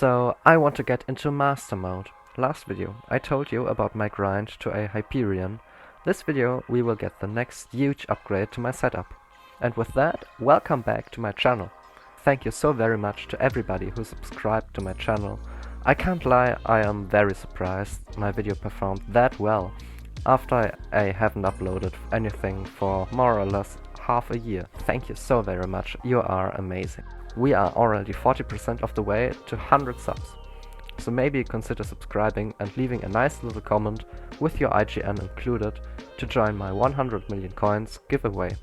So I want to get into Master Mode. Last video I told you about my grind to a Hyperion. This video we will get the next huge upgrade to my setup. And with that, welcome back to my channel. Thank you so very much to everybody who subscribed to my channel. I can't lie, I am very surprised my video performed that well after I haven't uploaded anything for more or less half a year. Thank you so very much, you are amazing. We are already 40% of the way to 100 subs. So maybe consider subscribing and leaving a nice little comment with your IGN included to join my 100 million coins giveaway.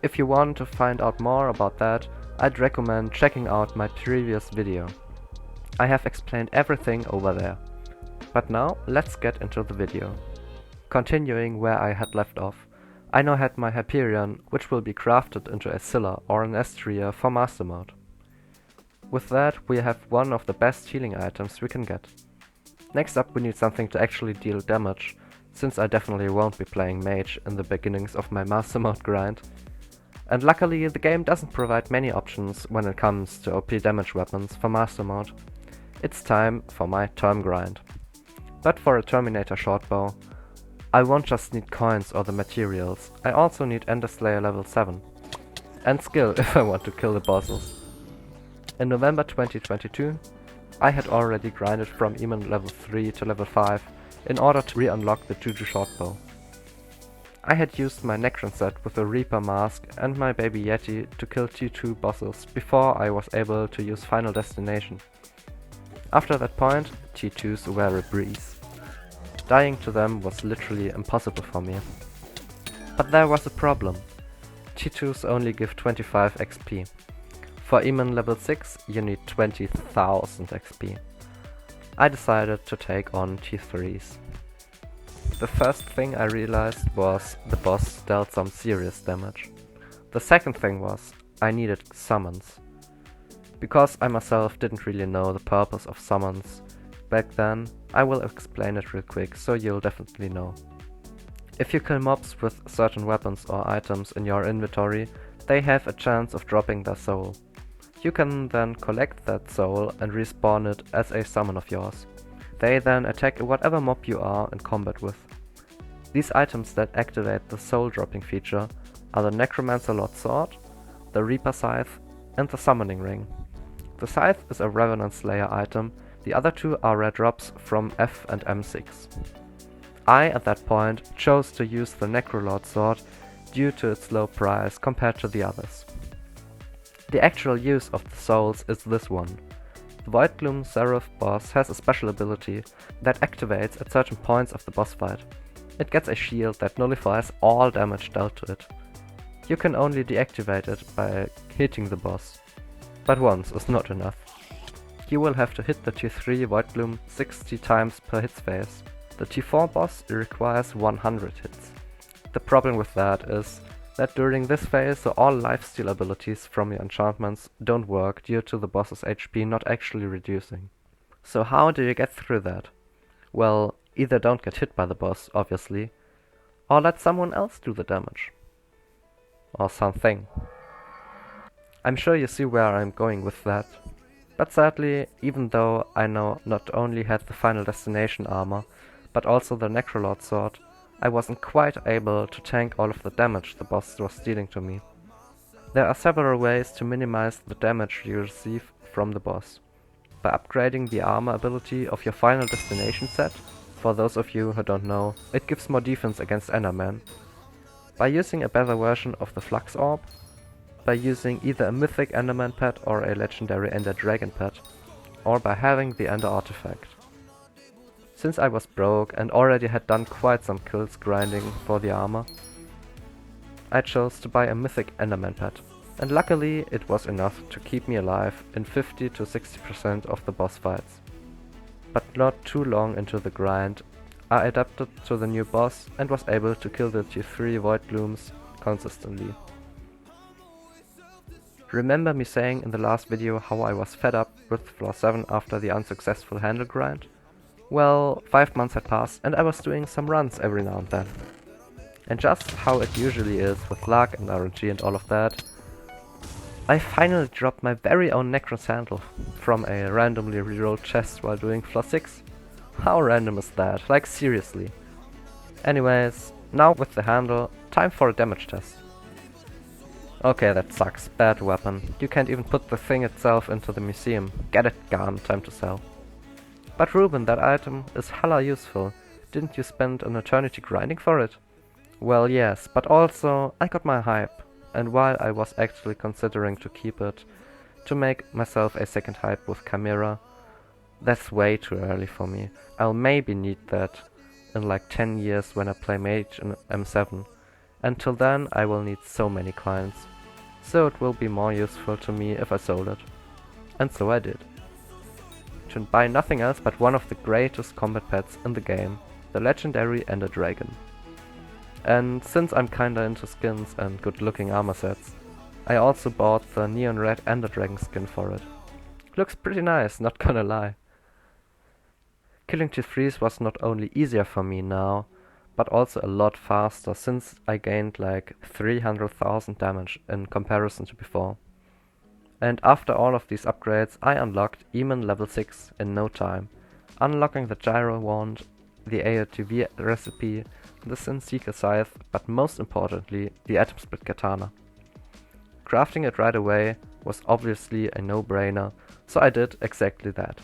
If you want to find out more about that, I'd recommend checking out my previous video. I have explained everything over there. But now let's get into the video. Continuing where I had left off, I now had my Hyperion, which will be crafted into a Scylla or an Estria for Master Mode. With that we have one of the best healing items we can get. Next up we need something to actually deal damage, since I definitely won't be playing mage in the beginnings of my Master Mode grind. And luckily the game doesn't provide many options when it comes to OP damage weapons for Master Mode. It's time for my term grind. But for a Terminator Shortbow, I won't just need coins or the materials, I also need Ender Slayer level 7. And skill if I want to kill the bosses. In November 2022, I had already grinded from Emon level 3 to level 5 in order to re-unlock the Juju Shortbow. I had used my Necron set with a Reaper mask and my baby Yeti to kill T2 bosses before I was able to use Final Destination. After that point, T2s were a breeze. Dying to them was literally impossible for me. But there was a problem. T2s only give 25 XP. For Emon level 6 you need 20,000 XP. I decided to take on T3s. The first thing I realized was the boss dealt some serious damage. The second thing was I needed summons. Because I myself didn't really know the purpose of summons back then, I will explain it real quick so you'll definitely know. If you kill mobs with certain weapons or items in your inventory, they have a chance of dropping their soul. You can then collect that soul and respawn it as a summon of yours. They then attack whatever mob you are in combat with. These items that activate the soul dropping feature are the Necromancer Lord Sword, the Reaper Scythe and the Summoning Ring. The Scythe is a Revenant Slayer item, the other two are rare drops from F and M6. I at that point chose to use the Necrolord Sword due to its low price compared to the others. The actual use of the souls is this one. The voidgloom Seraph boss has a special ability that activates at certain points of the boss fight. It gets a shield that nullifies all damage dealt to it. You can only deactivate it by hitting the boss. But once is not enough. You will have to hit the T3 voidgloom 60 times per hit phase. The T4 boss requires 100 hits. The problem with that is that during this phase all lifesteal abilities from your enchantments don't work due to the boss's HP not actually reducing. So how do you get through that? Well, either don't get hit by the boss, obviously, or let someone else do the damage. Or something. I'm sure you see where I'm going with that. But sadly, even though I now not only had the Final Destination armor, but also the Necrolord Sword, I wasn't quite able to tank all of the damage the boss was dealing to me. There are several ways to minimize the damage you receive from the boss. By upgrading the armor ability of your Final Destination set, for those of you who don't know, it gives more defense against Enderman. By using a better version of the Flux Orb, by using either a mythic Enderman pet or a legendary Ender Dragon pet, or by having the Ender artifact. Since I was broke and already had done quite some kills grinding for the armor, I chose to buy a mythic Enderman pet, and luckily it was enough to keep me alive in 50 to 60% of the boss fights. But not too long into the grind, I adapted to the new boss and was able to kill the T3 voidglooms consistently. Remember me saying in the last video how I was fed up with floor 7 after the unsuccessful handle grind? Well, 5 months had passed and I was doing some runs every now and then. And just how it usually is with luck and RNG and all of that, I finally dropped my very own Necron Sandal from a randomly rerolled chest while doing floor 6. How random is that? Like seriously. Anyways, now with the handle, time for a damage test. Okay, that sucks. Bad weapon. You can't even put the thing itself into the museum. Get it gone, time to sell. But Ruben, that item is hella useful. Didn't you spend an eternity grinding for it? Well, yes, but also I got my hype. And while I was actually considering to keep it, to make myself a second hype with Chimera, that's way too early for me. I'll maybe need that in like 10 years when I play Mage in M7. Until then I will need so many coins. So it will be more useful to me if I sold it. And so I did. To buy nothing else but one of the greatest combat pets in the game, the legendary Ender Dragon. And since I'm kinda into skins and good looking armor sets, I also bought the neon red Ender Dragon skin for it. Looks pretty nice, not gonna lie. Killing tier 3s was not only easier for me now, but also a lot faster since I gained like 300,000 damage in comparison to before. And after all of these upgrades I unlocked Eamon level 6 in no time, unlocking the Gyro Wand, the AOTV recipe, the Sin Seeker Scythe, but most importantly the Atom Split Katana. Crafting it right away was obviously a no-brainer, so I did exactly that.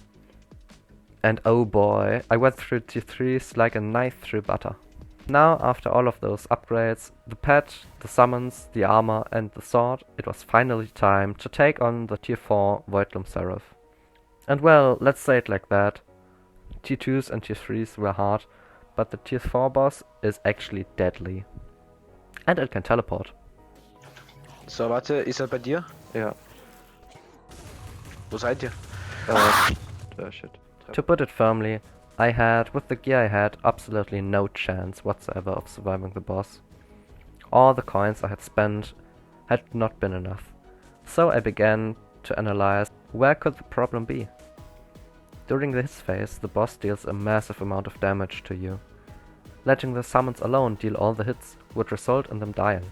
And oh boy, I went through tier 3s like a knife through butter. Now, after all of those upgrades, the pet, the summons, the armor and the sword, it was finally time to take on the tier 4 voidgloom Seraph. And well, let's say it like that. Tier 2s and tier 3s were hard, but the tier 4 boss is actually deadly. And it can teleport. So, warte, ist er bei dir? Ja. Wo seid ihr? Shit. To put it firmly, I had, with the gear I had, absolutely no chance whatsoever of surviving the boss. All the coins I had spent had not been enough. So I began to analyze where could the problem be. During this phase, the boss deals a massive amount of damage to you. Letting the summons alone deal all the hits would result in them dying.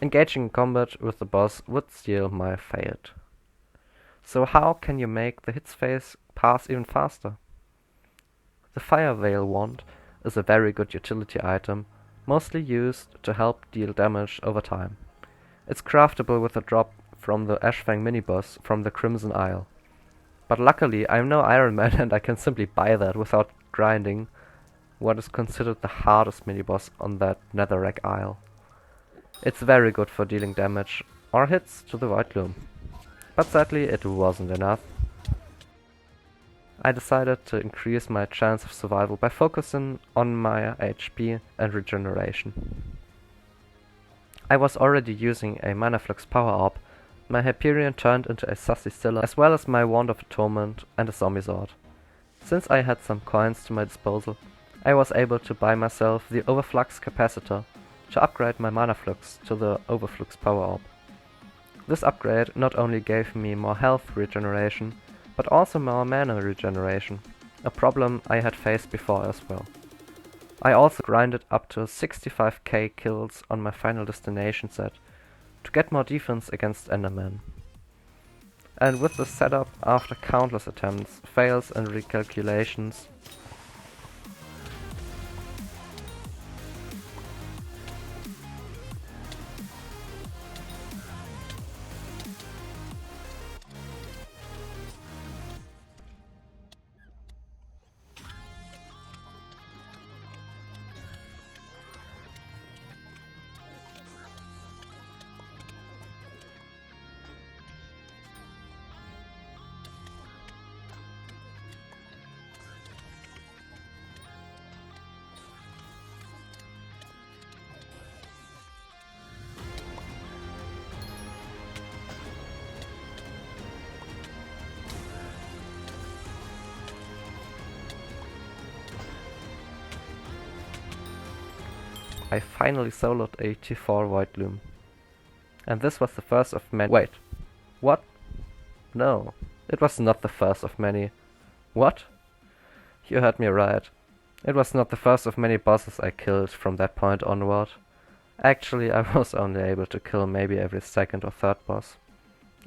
Engaging in combat with the boss would steal my fate. So how can you make the hits phase pass even faster? The Fire Veil Wand is a very good utility item, mostly used to help deal damage over time. It's craftable with a drop from the Ashfang mini-boss from the Crimson Isle. But luckily I'm no Iron Man and I can simply buy that without grinding what is considered the hardest mini-boss on that Netherrack Isle. It's very good for dealing damage or hits to the voidgloom. But sadly it wasn't enough. I decided to increase my chance of survival by focusing on my HP and regeneration. I was already using a Mana Flux power orb, my Hyperion turned into a Sassy Scylla, as well as my Wand of Atonement and a Zombie Sword. Since I had some coins to my disposal, I was able to buy myself the Overflux Capacitor to upgrade my Mana Flux to the Overflux power orb. This upgrade not only gave me more health regeneration, but also more mana regeneration, a problem I had faced before as well. I also grinded up to 65k kills on my Final Destination set to get more defense against Endermen. And with this setup, after countless attempts, fails and recalculations, I finally soloed a tier 4 voidgloom. And this was the first of many— Wait, what? No, it was not the first of many. What? You heard me right. It was not the first of many bosses I killed from that point onward. Actually, I was only able to kill maybe every second or third boss.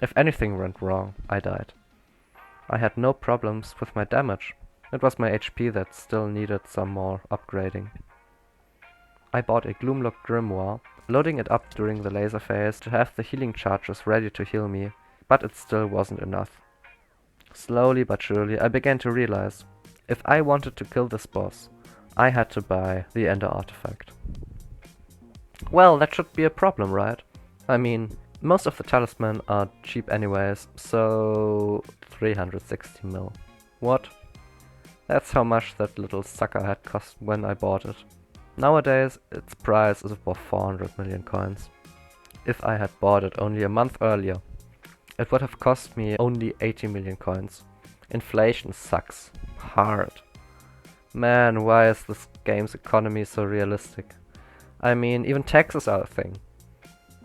If anything went wrong, I died. I had no problems with my damage. It was my HP that still needed some more upgrading. I bought a Gloomlock Grimoire, loading it up during the laser phase to have the healing charges ready to heal me, but it still wasn't enough. Slowly but surely I began to realize, if I wanted to kill this boss, I had to buy the Ender artifact. Well, that should be a problem, right? I mean, most of the talisman are cheap anyways, so 360 mil. What? That's how much that little sucker had cost when I bought it. Nowadays, its price is above 400 million coins. If I had bought it only a month earlier, it would have cost me only 80 million coins. Inflation sucks. Hard. Man, why is this game's economy so realistic? I mean, even taxes are a thing.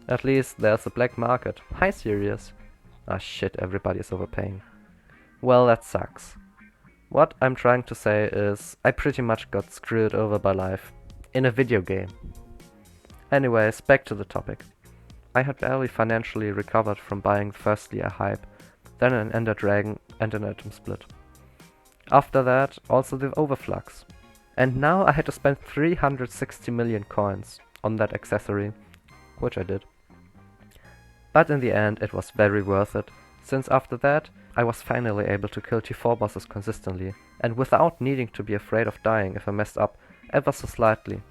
At least there's a black market. Hi, serious? Ah shit, everybody is overpaying. Well, that sucks. What I'm trying to say is, I pretty much got screwed over by life. In a video game. Anyways, back to the topic. I had barely financially recovered from buying firstly a hype, then an Ender Dragon and an item split. After that, also the Overflux. And now I had to spend 360 million coins on that accessory, which I did. But in the end it was very worth it, since after that I was finally able to kill T4 bosses consistently, and without needing to be afraid of dying if I messed up ever so slightly.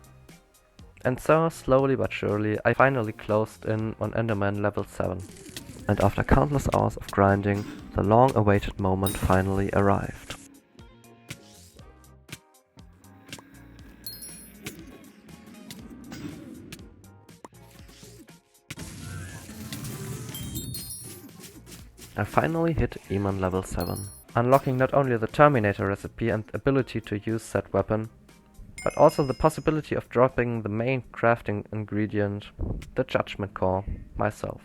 And so, slowly but surely, I finally closed in on Enderman level 7. And after countless hours of grinding, the long-awaited moment finally arrived. I finally hit Eman level 7, unlocking not only the Terminator recipe and ability to use said weapon, but also the possibility of dropping the main crafting ingredient, the Judgment Core, myself.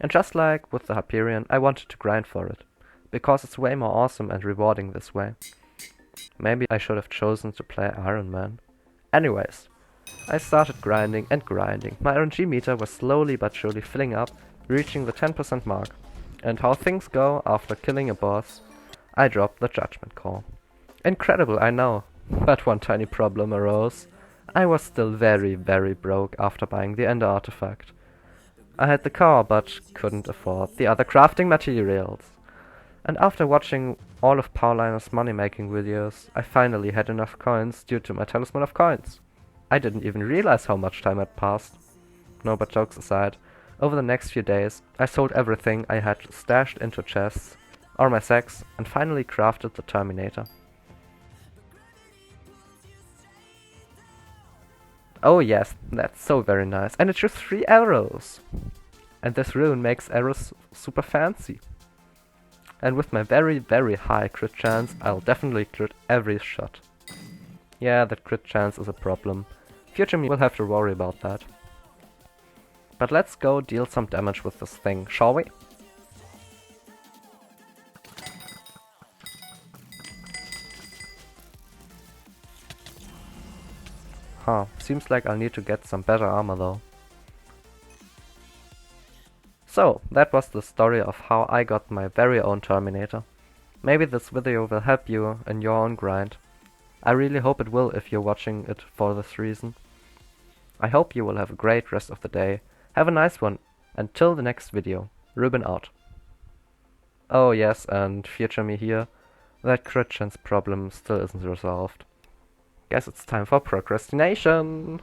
And just like with the Hyperion, I wanted to grind for it, because it's way more awesome and rewarding this way. Maybe I should have chosen to play Iron Man. Anyways, I started grinding and grinding. My RNG meter was slowly but surely filling up, reaching the 10% mark. And how things go after killing a boss, I dropped the Judgment Core. Incredible, I know. But one tiny problem arose. I was still very broke after buying the Ender artifact. I had the car, but couldn't afford the other crafting materials. And after watching all of Pauliner's money-making videos, I finally had enough coins due to my Talisman of Coins. I didn't even realize how much time had passed. No, but jokes aside, over the next few days, I sold everything I had stashed into chests, or my sacks, and finally crafted the Terminator. Oh yes, that's so very nice. And it shoots 3 arrows. And this rune makes arrows super fancy. And with my very high crit chance, I'll definitely crit every shot. Yeah, that crit chance is a problem. Future me will have to worry about that. But let's go deal some damage with this thing, shall we? Huh, seems like I'll need to get some better armor though. So, that was the story of how I got my very own Terminator. Maybe this video will help you in your own grind. I really hope it will if you're watching it for this reason. I hope you will have a great rest of the day. Have a nice one. Until the next video. Ruben out. Oh yes, and future me here. That crit chance problem still isn't resolved. Guess it's time for procrastination.